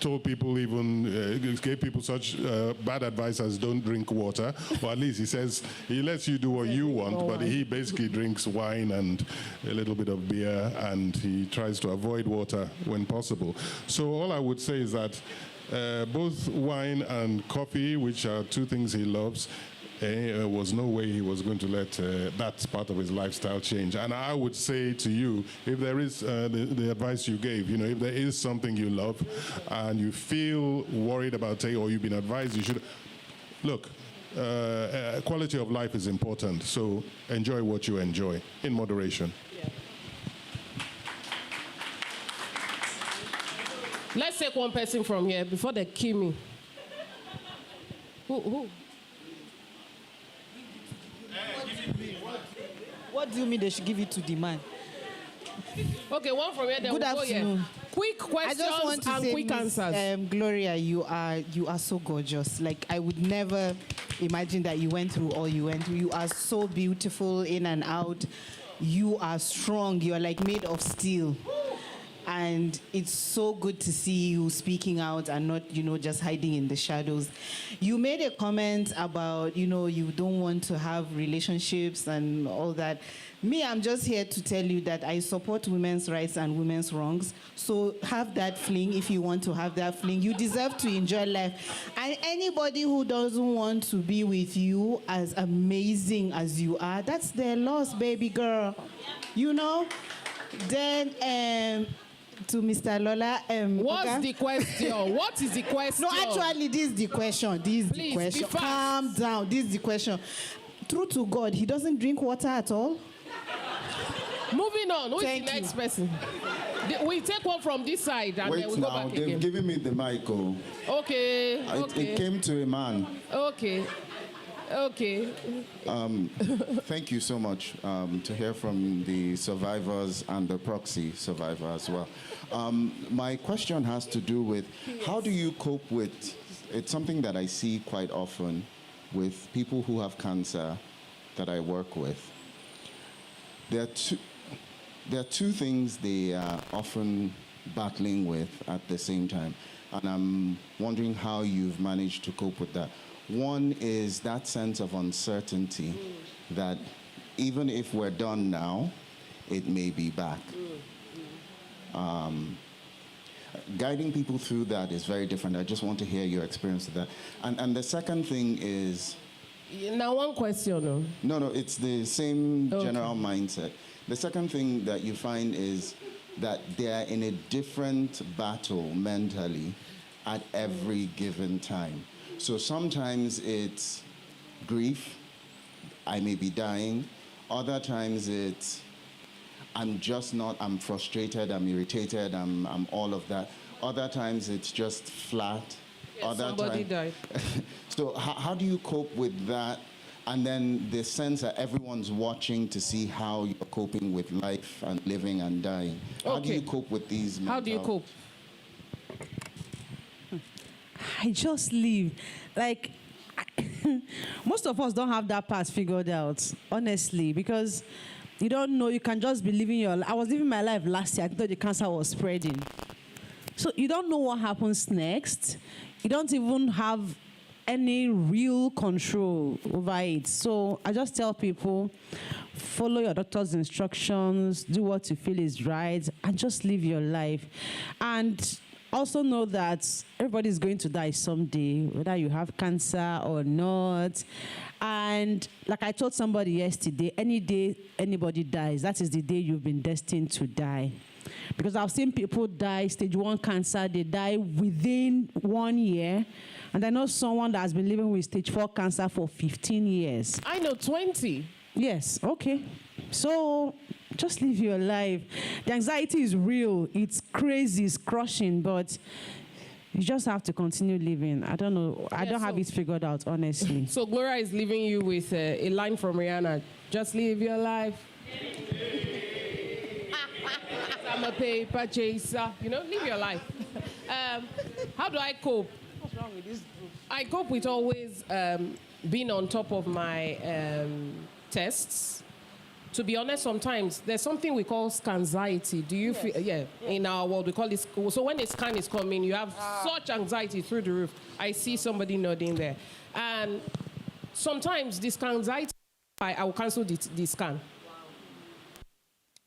told people gave people such bad advice as don't drink water, or at least he says he lets you do what you want, but he basically drinks wine and a little bit of beer, and he tries to avoid water when possible. So all I would say is that both wine and coffee, which are two things he loves, was no way he was going to let that part of his lifestyle change. And I would say to you, if there is the advice you gave, if there is something you love and you feel worried about it, or you've been advised, you should look. Quality of life is important, so enjoy what you enjoy in moderation. Yeah. Let's take one person from here before they kill me. Who? What do you mean they should give it to the man? Okay, one from here. Then Good we'll afternoon. Go here. Quick questions I just want to and say, quick answers. Gloria, you are so gorgeous. Like, I would never imagine that you went through all you went through. You are so beautiful in and out. You are strong. You are like made of steel. And it's so good to see you speaking out and not, just hiding in the shadows. You made a comment about, you don't want to have relationships and all that. Me, I'm just here to tell you that I support women's rights and women's wrongs. So have that fling if you want to have that fling. You deserve to enjoy life. And anybody who doesn't want to be with you as amazing as you are, that's their loss, baby girl. Then, to Mr. Lola. What's the question? What is the question? No, actually, this is the question. Please, the question. Calm down. This is the question. True to God, he doesn't drink water at all? Moving on. Who is the next person? We take one from this side and then we go back again. They've given me the mic. Oh. Okay. It came to a man. Okay. Thank you so much to hear from the survivors and the proxy survivor as well. My question has to do with how do you cope with, it's something that I see quite often with people who have cancer that I work with. There are two things they are often battling with at the same time, and I'm wondering how you've managed to cope with that. One is that sense of uncertainty that even if we're done now, it may be back. Guiding people through that is very different. I just want to hear your experience of that. And the second thing is... Now one question. No, it's the same general mindset. The second thing that you find is that they're in a different battle mentally at every given time. So sometimes it's grief, I may be dying. Other times it's, I'm frustrated, I'm irritated, I'm all of that. Other times it's just flat. Yes, somebody died. So how do you cope with that? And then the sense that everyone's watching to see how you're coping with life and living and dying. How do you cope with these? How do you cope? I just live. Like, most of us don't have that part figured out, honestly, because you don't know, you can just be living your life. I was living my life last year. I thought the cancer was spreading. So you don't know what happens next. You don't even have any real control over it. So I just tell people, follow your doctor's instructions, do what you feel is right, and just live your life. And also know that everybody's going to die someday, whether you have cancer or not. And like I told somebody yesterday, any day anybody dies, that is the day you've been destined to die. Because I've seen people die, stage 1 cancer, they die within 1 year. And I know someone that has been living with stage 4 cancer for 15 years. I know 20. Yes, okay. So just live your life. The anxiety is real. It's crazy, it's crushing, but you just have to continue living. I don't know. I don't have it figured out, honestly. So Gloria is leaving you with a line from Rihanna. Just live your life. I'm a paper chaser. You know, live your life. How do I cope? What's wrong with this group? I cope with always being on top of my tests. To be honest, sometimes there's something we call scanxiety. Do you feel? Yeah, in our world we call it. So when a scan is coming, you have such anxiety through the roof. I see somebody nodding there, and sometimes this scanxiety, I will cancel the scan.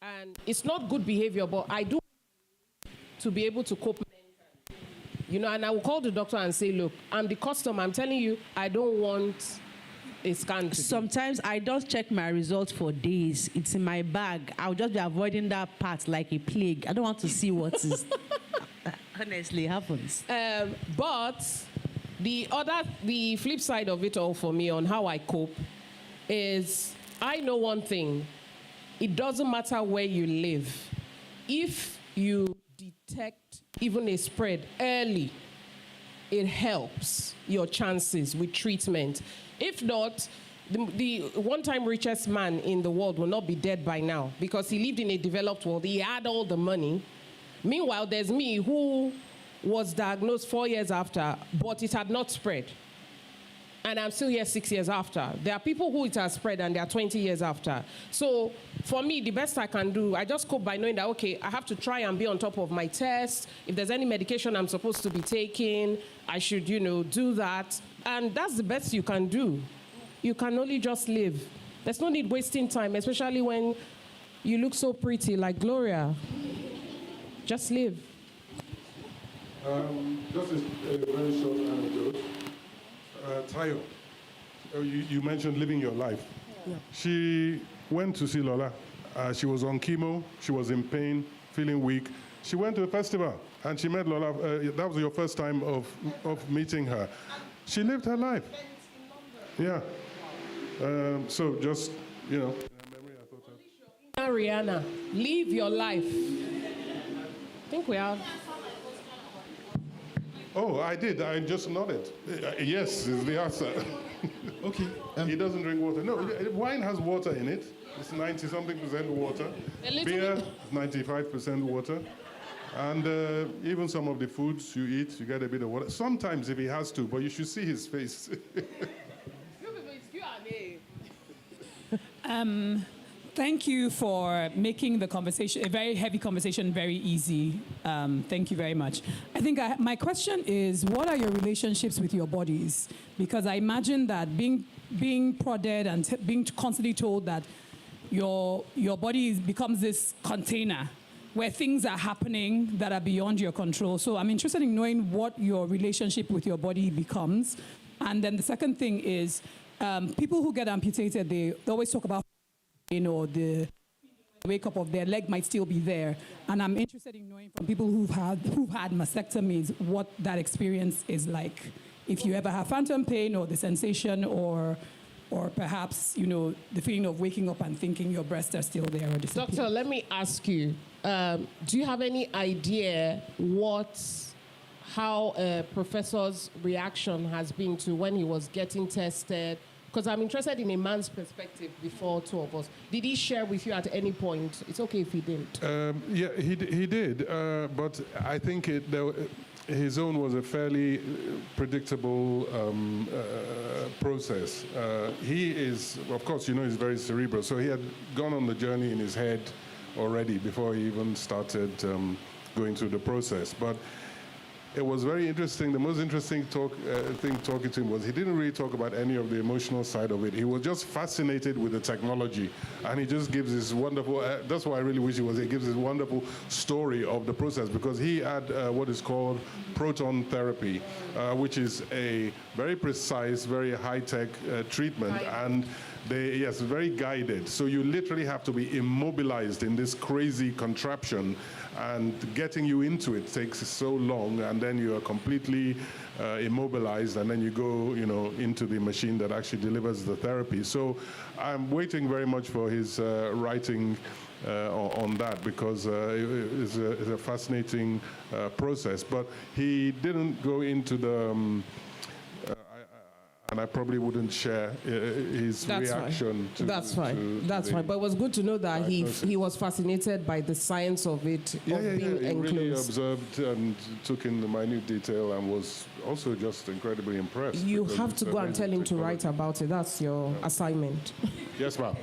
And it's not good behavior, but I do to be able to cope. You know, and I will call the doctor and say, look, I'm the customer. I'm telling you, I don't want a scan. Sometimes I don't check my results for days. It's in my bag. I'll just be avoiding that part like a plague. I don't want to see what is honestly happens. But the flip side of it all for me on how I cope is I know one thing. It doesn't matter where you live. If you detect even a spread early, it helps your chances with treatment. If not, the one-time richest man in the world will not be dead by now because he lived in a developed world. He had all the money. Meanwhile, there's me who was diagnosed 4 years after, but it had not spread. And I'm still here 6 years after. There are people who it has spread and they are 20 years after. So for me, the best I can do, I just cope by knowing that, okay, I have to try and be on top of my tests. If there's any medication I'm supposed to be taking, I should, do that. And that's the best you can do. You can only just live. There's no need wasting time, especially when you look so pretty like Gloria. Just live. Just a very short anecdote. Tayo, you mentioned living your life. Yeah. She went to see Lola. She was on chemo. She was in pain, feeling weak. She went to a festival and she met Lola. That was your first time of meeting her. She lived her life. Yeah. So just, in memory, I thought of Rihanna, live your life. I think we have. Oh, I did. I just nodded. Yes, is the answer. Okay. He doesn't drink water. No, wine has water in it. It's 90-something% water. Beer, 95% water. And even some of the foods you eat, you get a bit of water. Sometimes if he has to, but you should see his face. Thank you for making the conversation, a very heavy conversation, very easy. Thank you very much. I think my question is, what are your relationships with your bodies? Because I imagine that being prodded and being constantly told that your body becomes this container where things are happening that are beyond your control. So I'm interested in knowing what your relationship with your body becomes. And then the second thing is, people who get amputated, they always talk about the wake up of their leg might still be there. And I'm interested in knowing from people who've had mastectomies what that experience is like. If you ever have phantom pain or the sensation or perhaps, the feeling of waking up and thinking your breasts are still there or disappear. Doctor, let me ask you, do you have any idea how a professor's reaction has been to when he was getting tested? Because I'm interested in a man's perspective before two of us. Did he share with you at any point? It's okay if he didn't. Yeah, he did. But I think his own was a fairly predictable process. He is, of course, he's very cerebral. So he had gone on the journey in his head already before he even started going through the process. But it was very interesting. The most interesting thing talking to him was he didn't really talk about any of the emotional side of it. He was just fascinated with the technology, and he just gives this wonderful, that's why I really wish he was here. He gives this wonderful story of the process, because he had what is called proton therapy, which is a very precise, very high-tech treatment, and yes, very guided. So you literally have to be immobilized in this crazy contraption, and getting you into it takes so long, and then you are completely immobilized, and then you go, into the machine that actually delivers the therapy. So I'm waiting very much for his writing on that, because it's a fascinating process. But he didn't go into the and I probably wouldn't share his reaction to That's fine. That's fine. But it was good to know that he was fascinated by the science of it, being He enclosed. really observed and took in the minute detail, and was also just incredibly impressed. You because have it's to go and tell him to technology. write about it. That's your assignment. Yes, ma'am.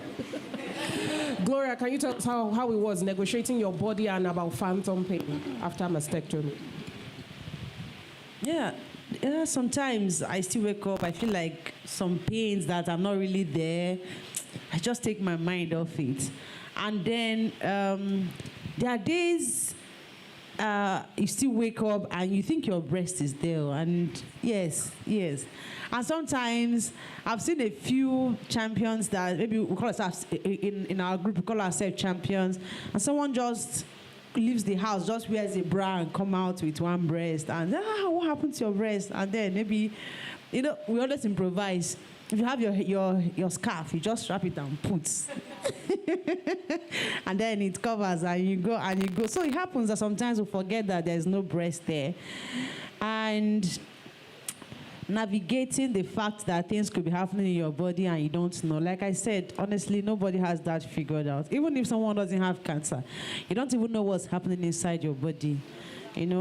Gloria, can you tell us how it was negotiating your body and about phantom pain after mastectomy? Yeah, sometimes I still wake up, I feel like some pains that are not really there. I just take my mind off it. And then there are days you still wake up and you think your breast is there. And yes. And sometimes I've seen a few champions that maybe we call ourselves, in our group, we call ourselves champions. And someone just leaves the house, just wears a bra and come out with one breast, and what happened to your breast? And then maybe, we always improvise. If you have your scarf, you just wrap it and put, and then it covers, and you go. So it happens that sometimes we forget that there's no breast there, and navigating the fact that things could be happening in your body and you don't know. Like I said, honestly, nobody has that figured out. Even if someone doesn't have cancer, you don't even know what's happening inside your body.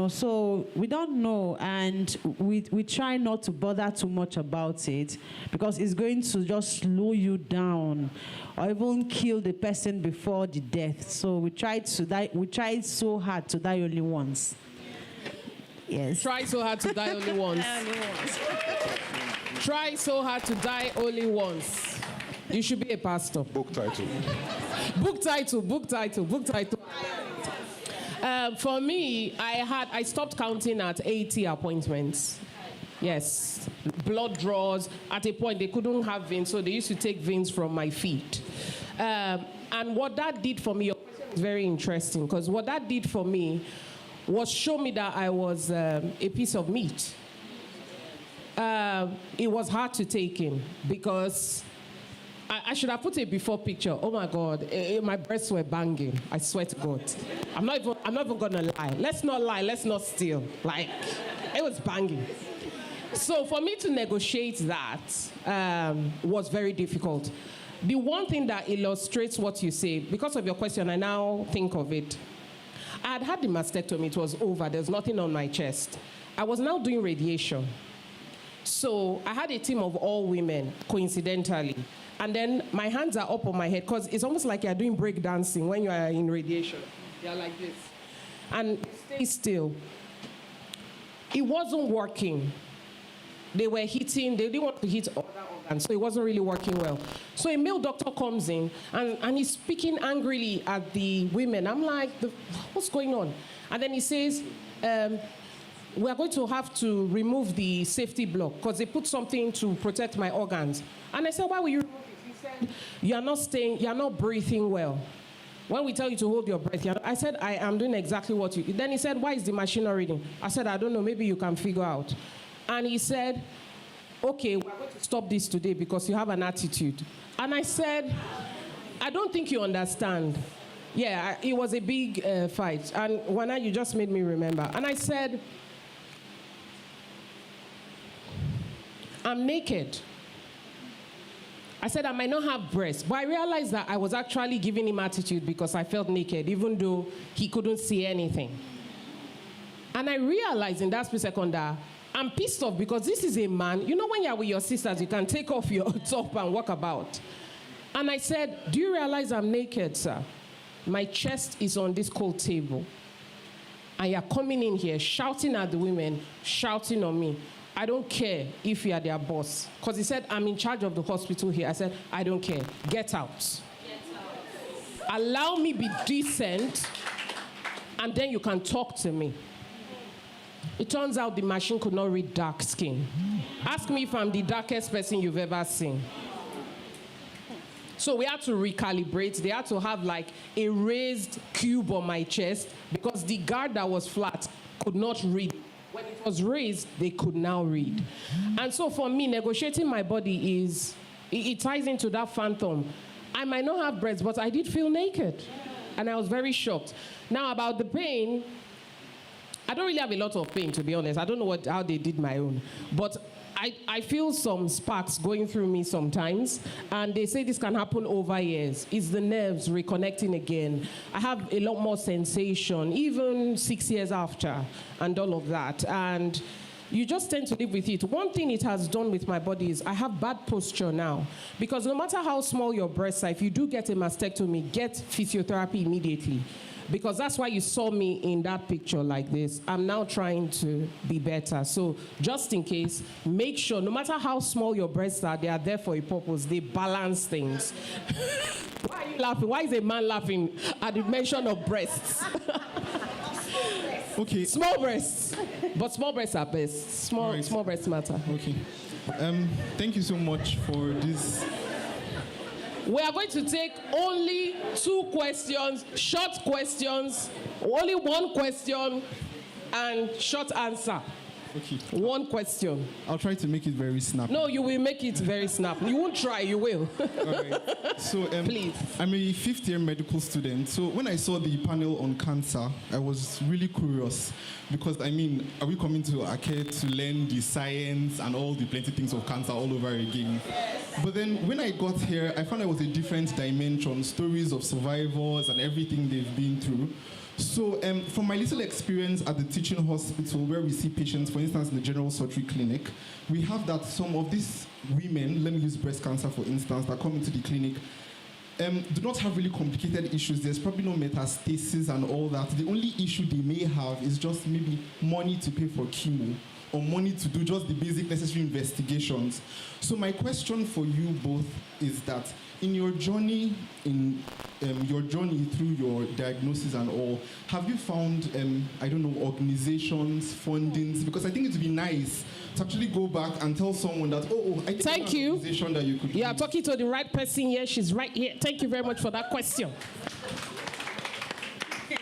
So we don't know, and we try not to bother too much about it, because it's going to just slow you down or even kill the person before the death. So we tried so hard to die only once. Yes. Try so hard to die only once. Try so hard to die only once. You should be a pastor. Book title. Book title. For me, I stopped counting at 80 appointments. Yes. Blood draws. At a point, they couldn't have veins, so they used to take veins from my feet. And what that did for me, your question is very interesting, because what that did for me was show me that I was a piece of meat. It was hard to take in, because I should have put a before picture. Oh my God, my breasts were banging. I swear to God. I'm not even gonna lie. Let's not lie, let's not steal. Like, it was banging. So for me to negotiate that was very difficult. The one thing that illustrates what you say, because of your question, I now think of it. I had the mastectomy, it was over, there's nothing on my chest. I was now doing radiation. So I had a team of all women, coincidentally. And then my hands are up on my head, because it's almost like you're doing break dancing when you are in radiation. You're like this. And stay still. It wasn't working. They were hitting, they didn't want to hit other organs, so it wasn't really working well. So a male doctor comes in, and he's speaking angrily at the women. I'm like, what's going on? And then he says, we are going to have to remove the safety block, because they put something to protect my organs. And I said, why will you remove it? He said, you're not breathing well. When we tell you to hold your breath, I said, I am doing exactly what you... Then he said, why is the machine not reading? I said, I don't know, maybe you can figure out. And he said, okay, we're going to stop this today because you have an attitude. And I said, I don't think you understand. Yeah, it was a big fight. And Ruona, you just made me remember. And I said, I'm naked. I said I might not have breasts, but I realized that I was actually giving him attitude because I felt naked, even though he couldn't see anything. And I realized in that split second that I'm pissed off because this is a man. You know, when you're with your sisters, you can take off your top and walk about. And I said, do you realize I'm naked, sir? My chest is on this cold table. and you're coming in here shouting at the women, shouting on me. I don't care if you are their boss. Because he said, I'm in charge of the hospital here. I said, I don't care. Get out. Allow me be decent, and then you can talk to me. It turns out the machine could not read dark skin. Ask me if I'm the darkest person you've ever seen. So we had to recalibrate. They had to have like a raised cube on my chest because the guard that was flat could not read. When it was raised, they could now read. And so for me, negotiating my body it ties into that phantom. I might not have breasts, but I did feel naked. And I was very shocked. Now about the pain, I don't really have a lot of pain, to be honest. I don't know how they did my own. But I feel some sparks going through me sometimes. And they say this can happen over years. It's the nerves reconnecting again. I have a lot more sensation, even 6 years after, and all of that. And you just tend to live with it. One thing it has done with my body is I have bad posture now. Because no matter how small your breasts are, if you do get a mastectomy, get physiotherapy immediately. Because that's why you saw me in that picture like this. I'm now trying to be better. So just in case, make sure, no matter how small your breasts are, they are there for a purpose. They balance things. Why are you laughing? Why is a man laughing at the mention of breasts? Okay. Small breasts. But small breasts are best. Small breasts matter. Okay. Thank you so much for this. We are going to take only 2 questions, short questions, only 1 question, and short answer. Okay. 1 question. I'll try to make it very snappy. No, you will make it very snappy. You won't try, you will. All right. So, please. I'm a 5th-year medical student. So when I saw the panel on cancer, I was really curious because, I mean, are we coming to Ake to learn the science and all the plenty things of cancer all over again? But then when I got here, I found it was a different dimension, stories of survivors and everything they've been through. So from my little experience at the teaching hospital where we see patients, for instance, in the general surgery clinic, we have that some of these women, let me use breast cancer for instance, that come into the clinic, do not have really complicated issues. There's probably no metastasis and all that. The only issue they may have is just maybe money to pay for chemo or money to do just the basic necessary investigations. So my question for you both is that in your journey, through your diagnosis and all, have you found, I don't know, organizations, fundings? Because I think it would be nice to actually go back and tell someone that, I think Thank you. Organization that you could You are talking to the right person here. She's right here. Thank you very much for that question.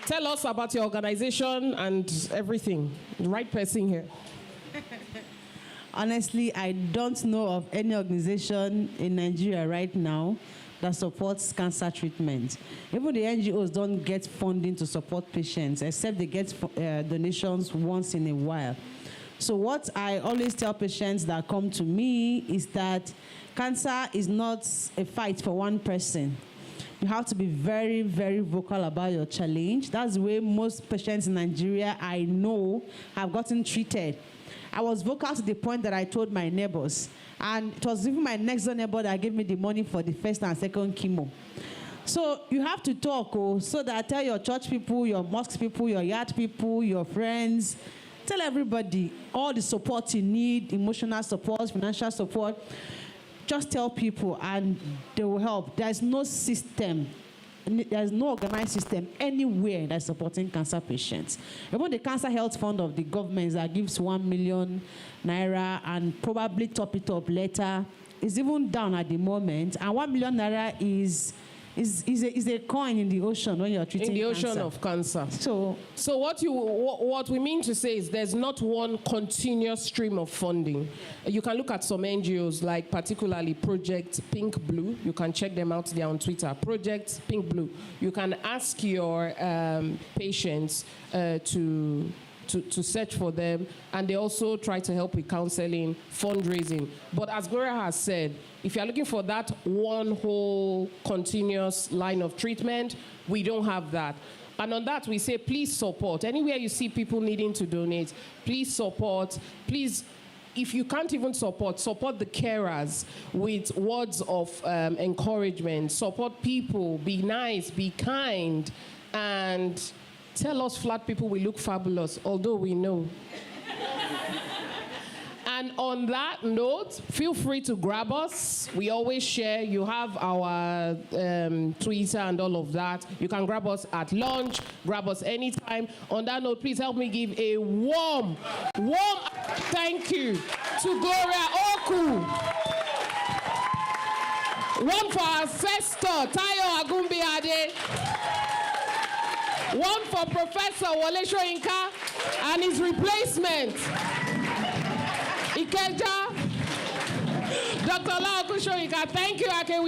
Tell us about your organization and everything. The right person here. Honestly, I don't know of any organization in Nigeria right now that supports cancer treatment. Even the NGOs don't get funding to support patients, except they get donations once in a while. So what I always tell patients that come to me is that cancer is not a fight for one person. You have to be very, very vocal about your challenge. That's the way most patients in Nigeria I know have gotten treated. I was vocal to the point that I told my neighbors. And it was even my next door neighbor that gave me the money for the first and second chemo. So you have to talk, so that tell your church people, your mosque people, your yard people, your friends. Tell everybody all the support you need, emotional support, financial support. Just tell people and they will help. There's no system. There's no organized system anywhere that's supporting cancer patients. Even the Cancer Health Fund of the government that gives 1 million naira and probably top it up later is even down at the moment. And 1 million naira is a coin in the ocean when you're treating cancer. In the ocean of cancer. So what we mean to say is there's not one continuous stream of funding. You can look at some NGOs, like particularly Project Pink Blue. You can check them out there on Twitter. Project Pink Blue. You can ask your patients to search for them, and they also try to help with counseling, fundraising. But as Gloria has said, if you're looking for that one whole continuous line of treatment, we don't have that. And on that, we say, please support. Anywhere you see people needing to donate, please support. Please, if you can't even support the carers with words of encouragement. Support people, be nice, be kind, and Tell us flat people we look fabulous, although we know. And on that note, feel free to grab us. We always share. You have our Twitter and all of that. You can grab us at lunch, grab us anytime. On that note, please help me give a warm thank you to Gloria Okwu. One for our ancestor, Tayo Agunbiade. One for Professor Wole Soyinka and his replacement, Ikeja, Dr. Soyinka. Thank you, Ake.